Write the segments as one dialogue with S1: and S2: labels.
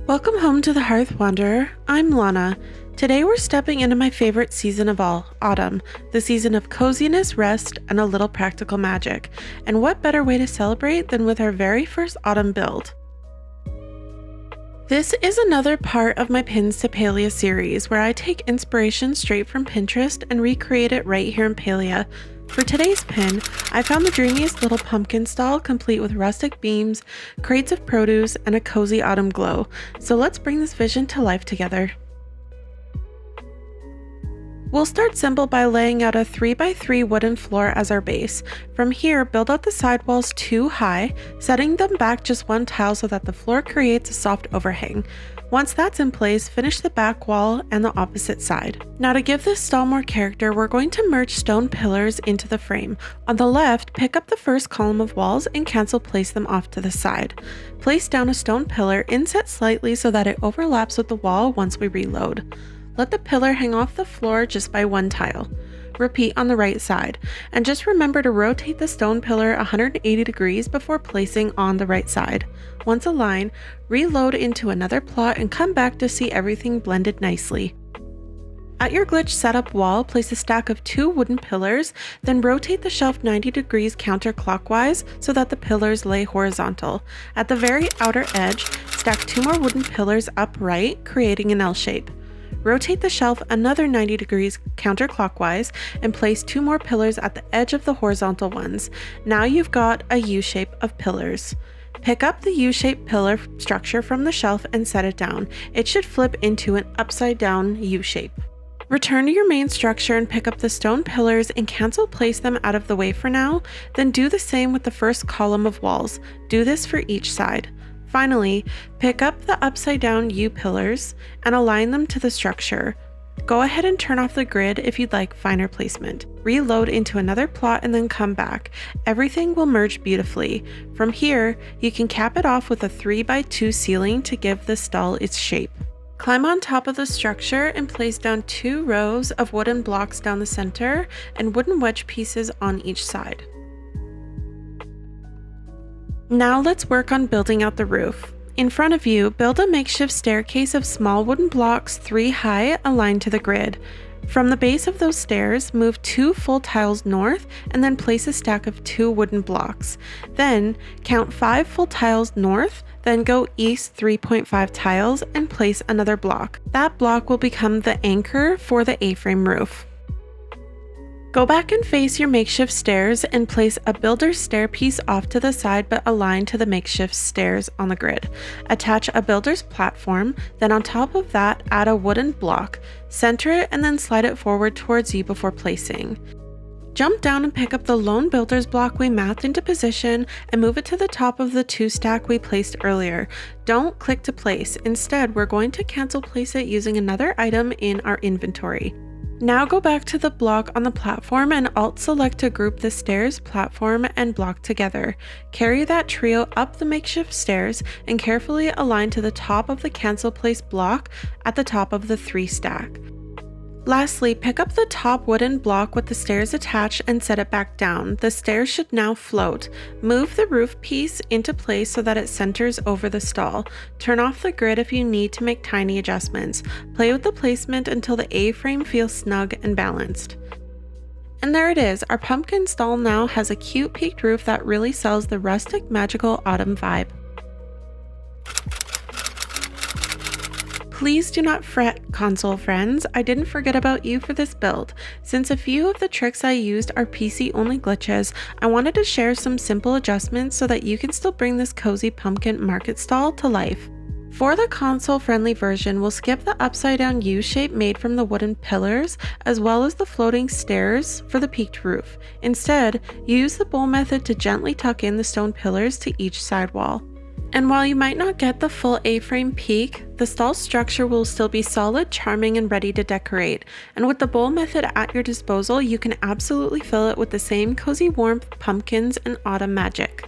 S1: Welcome home to the Hearth Wanderer. I'm Lana. Today we're stepping into my favorite season of all, autumn, the season of coziness, rest, and a little practical magic. And what better way to celebrate than with our very first autumn build? This is another part of my Pins to Palia series where I take inspiration straight from Pinterest and recreate it right here in Palia. For today's pin, I found the dreamiest little pumpkin stall complete with rustic beams, crates of produce, and a cozy autumn glow. So let's bring this vision to life together. We'll start simple by laying out a 3x3 wooden floor as our base. From here, build out the side walls 2 high, setting them back just 1 tile so that the floor creates a soft overhang. Once that's in place, finish the back wall and the opposite side. Now to give this stall more character, we're going to merge stone pillars into the frame. On the left, pick up the first column of walls and place them off to the side. Place down a stone pillar, inset slightly so that it overlaps with the wall once we reload. Let the pillar hang off the floor just by 1 tile. Repeat on the right side, and just remember to rotate the stone pillar 180 degrees before placing on the right side. Once aligned, reload into another plot and come back to see everything blended nicely. At your glitch setup wall, place a stack of 2 wooden pillars, then rotate the shelf 90 degrees counterclockwise so that the pillars lay horizontal. At the very outer edge, stack 2 more wooden pillars upright, creating an L shape. Rotate the shelf another 90 degrees counterclockwise and place 2 more pillars at the edge of the horizontal ones. Now you've got a U shape of pillars. Pick up the U-shaped pillar structure from the shelf and set it down. It should flip into an upside down U shape. Return to your main structure and pick up the stone pillars and place them out of the way for now. Then do the same with the first column of walls. Do this for each side. Finally, pick up the upside down U pillars and align them to the structure. Go ahead and turn off the grid if you'd like finer placement. Reload into another plot and then come back. Everything will merge beautifully. From here, you can cap it off with a 3x2 ceiling to give the stall its shape. Climb on top of the structure and place down 2 rows of wooden blocks down the center and wooden wedge pieces on each side. Now let's work on building out the roof. In front of you, build a makeshift staircase of small wooden blocks 3 high aligned to the grid. From the base of those stairs, move 2 full tiles north and then place a stack of 2 wooden blocks. Then count 5 full tiles north, then go east 3.5 tiles and place another block. That block will become the anchor for the A-frame roof. Go back and face your makeshift stairs and place a builder's stair piece off to the side but aligned to the makeshift stairs on the grid. Attach a builder's platform, then on top of that add a wooden block, center it and then slide it forward towards you before placing. Jump down and pick up the lone builder's block we mathed into position and move it to the top of the 2 stack we placed earlier. Don't click to place. Instead, we're going to place it using another item in our inventory. Now go back to the block on the platform and Alt-select to group the stairs, platform, and block together. Carry that trio up the makeshift stairs and carefully align to the top of the cancel place block at the top of the 3 stack. Lastly, pick up the top wooden block with the stairs attached and set it back down. The stairs should now float. Move the roof piece into place so that it centers over the stall. Turn off the grid if you need to make tiny adjustments. Play with the placement until the A-frame feels snug and balanced. And there it is, our pumpkin stall now has a cute peaked roof that really sells the rustic magical autumn vibe. Please do not fret, console friends, I didn't forget about you for this build. Since a few of the tricks I used are PC only glitches, I wanted to share some simple adjustments so that you can still bring this cozy pumpkin market stall to life. For the console friendly version, we'll skip the upside down U shape made from the wooden pillars, as well as the floating stairs for the peaked roof. Instead, use the bowl method to gently tuck in the stone pillars to each side wall. And while you might not get the full A-frame peak, the stall structure will still be solid, charming, and ready to decorate. And with the bowl method at your disposal, you can absolutely fill it with the same cozy warmth, pumpkins, and autumn magic.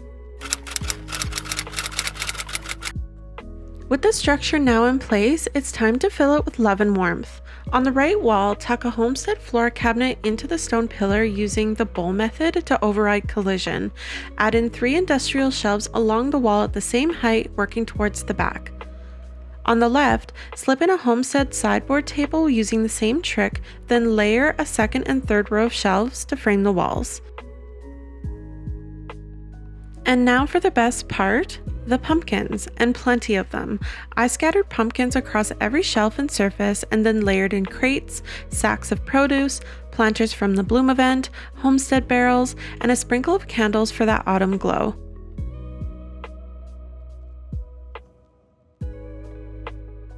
S1: With the structure now in place, it's time to fill it with love and warmth. On the right wall, tuck a homestead floor cabinet into the stone pillar using the bowl method to override collision. Add in 3 industrial shelves along the wall at the same height, working towards the back. On the left, slip in a homestead sideboard table using the same trick, then layer a second and third row of shelves to frame the walls. And now for the best part, the pumpkins, and plenty of them. I scattered pumpkins across every shelf and surface and then layered in crates, sacks of produce, planters from the bloom event, homestead barrels, and a sprinkle of candles for that autumn glow.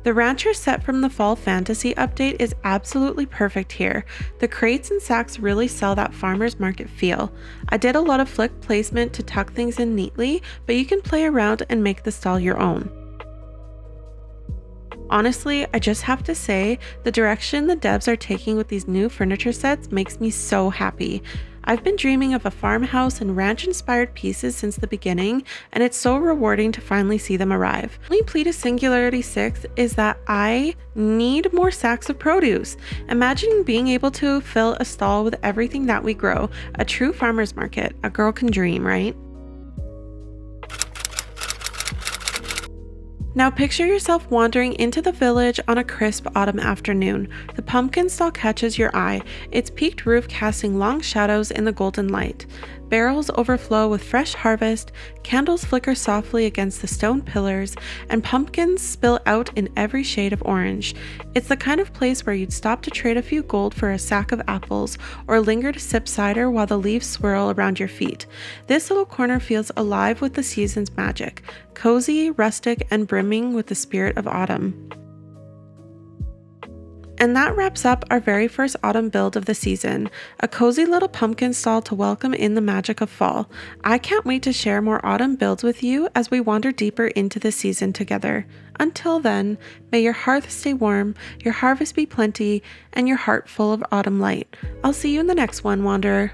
S1: The rancher set from the Fall Fantasy update is absolutely perfect here. The crates and sacks really sell that farmer's market feel. I did a lot of flick placement to tuck things in neatly, but you can play around and make the stall your own. Honestly, I just have to say, the direction the devs are taking with these new furniture sets makes me so happy. I've been dreaming of a farmhouse and ranch-inspired pieces since the beginning, and it's so rewarding to finally see them arrive. My only plea to Singularity 6 is that I need more sacks of produce. Imagine being able to fill a stall with everything that we grow. A true farmer's market. A girl can dream, right? Now picture yourself wandering into the village on a crisp autumn afternoon. The pumpkin stall catches your eye, its peaked roof casting long shadows in the golden light. Barrels overflow with fresh harvest, candles flicker softly against the stone pillars, and pumpkins spill out in every shade of orange. It's the kind of place where you'd stop to trade a few gold for a sack of apples, or linger to sip cider while the leaves swirl around your feet. This little corner feels alive with the season's magic, cozy, rustic, and brimming with the spirit of autumn. And that wraps up our very first autumn build of the season, a cozy little pumpkin stall to welcome in the magic of fall. I can't wait to share more autumn builds with you as we wander deeper into the season together. Until then, may your hearth stay warm, your harvest be plenty, and your heart full of autumn light. I'll see you in the next one, Wanderer.